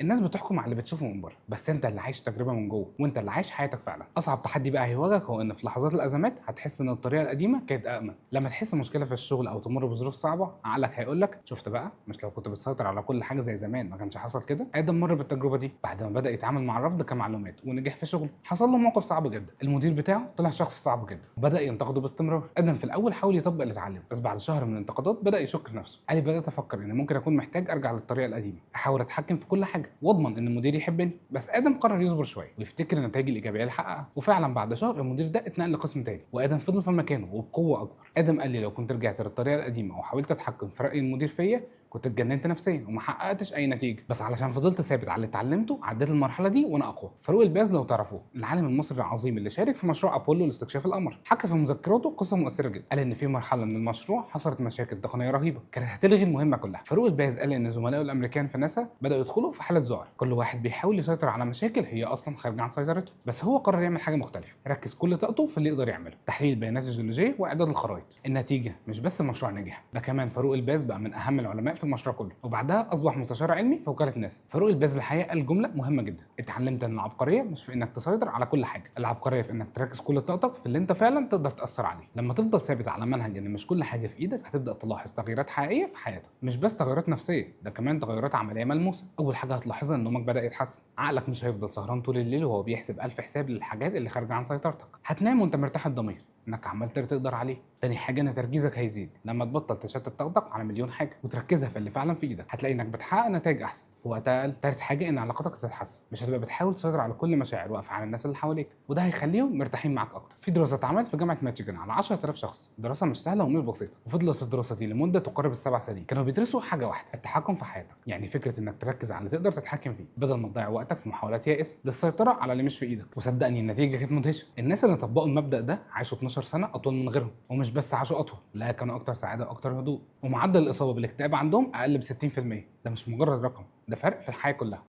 الناس بتحكم على اللي بتشوفه من بره، بس انت اللي عايش تجربه من جوه، وانت اللي عايش حياتك فعلا. اصعب تحدي بقى هيواجهك هو ان في لحظات الازمات هتحس ان الطريقه القديمه كانت امن. لما تحس مشكله في الشغل او تمر بظروف صعبه، عقلك هيقول لك شفت بقى، مش لو كنت بتسيطر على كل حاجه زي زمان ما كانش حصل كده. ادم مر بالتجربه دي بعد ما بدا يتعامل مع الرفض كمعلومات ونجح في شغله. حصل له موقف صعب جدا، المدير بتاعه طلع شخص صعب جدا وبدا ينتقده باستمرار. ادم في الاول حاول يطبق اللي اتعلمه، بس بعد شهر من الانتقادات بدا يشك في نفسه. قال بدات افكر ان ممكن اكون محتاج ارجع للطريقه القديمه، احاول اتحكم في كل حاجه واضمن ان المدير يحبني. بس ادم قرر يصبر شويه ويفتكر النتائج الايجابيه اللي حققها. وفعلا بعد شهر المدير ده اتنقل لقسم تاني، وادم فضل في مكانه وبقوه اكبر. ادم قال لي لو كنت رجعت للطريقه القديمه وحاولت اتحكم في راي المدير فيا كنت اتجننت نفسيا وما حققتش اي نتيجه. بس علشان فضلت ثابت على اللي اتعلمته عديت المرحله دي وانا اقوى. فاروق الباز لو تعرفوه، العالم المصري العظيم اللي شارك في مشروع ابولو لاستكشاف القمر، حكى في مذكراته قصه مؤثره جدا. قال ان في مرحله من المشروع حصلت مشاكل تقنيه رهيبه كانت هتلغي المهمه كلها. فاروق الباز قال ان زملائه الامريكان في ناسا بداوا يدخلوا في حاله ذعر، كل واحد بيحاول يسيطر على مشاكل هي اصلا خارجه عن سيطرته. بس هو قرر يعمل حاجه مختلفه، ركز كل طاقته في اللي يقدر يعمله، تحليل البيانات الجيولوجيه واعداد الخرائط. النتيجه مش بس المشروع نجح، ده كمان فاروق الباز بقى من اهم العلماء في المشروع كله، وبعدها اصبح مستشار علمي في وكاله ناسا. فاروق الباز الحقيقه قال جمله مهمه جدا، اتعلمت ان العبقريه مش في انك تسيطر على كل حاجه، العبقريه في انك تركز كل طاقتك في اللي انت فعلا تقدر تاثر عليه. لما تفضل ثابت على منهج ان مش كل حاجه في ايدك هتبدا تلاحظ تغييرات حقيقيه في حياتك، مش بس تغيرات نفسيه، ده كمان تغيرات عمليه ملموسه. اول حاجه هتلاحظها ان نومك بدا يتحسن، عقلك مش هيفضل سهران طول الليل وهو بيحسب الف حساب للحاجات اللي خارجه عن سيطرتك، هتنام وانت مرتاح الضمير انك عملت اللي تقدر عليه. تاني حاجه ان تركيزك هيزيد لما تبطل تشتت طاقتك على مليون حاجه وتركزها في اللي فعلا في ايدك، هتلاقي انك بتحقق نتائج احسن في وقت اقل. تالت حاجه ان علاقاتك هتتحسن، مش هتبقى بتحاول تسيطر على كل مشاعر وافعال الناس اللي حواليك، وده هيخليهم مرتاحين معاك اكتر. في دراسه اتعملت في جامعه ميشيغان على 10000 شخص، دراسه مش سهله ومش بسيطه، وفضلت الدراسه دي لمده تقارب السبع سنين. كانوا بيدرسوا حاجه واحده، التحكم في حياتك، يعني فكره انك تركز على اللي تقدر تتحكم فيه بدل ما تضيع وقتك في محاولات يائسه للسيطره على اللي مش في ايدك. وصدقني النتيجه كانت مدهشه، الناس اللي طبقوا المبدا ده عاشوا 12 سنه اطول من غيرهم، ومش بس عاشوا اطول، لا كانوا اكتر سعاده واكتر هدوء، ومعدل الاصابه بالاكتئاب عندهم اقل ب 60%. ده مش مجرد رقم، ده فرق في الحياه كلها.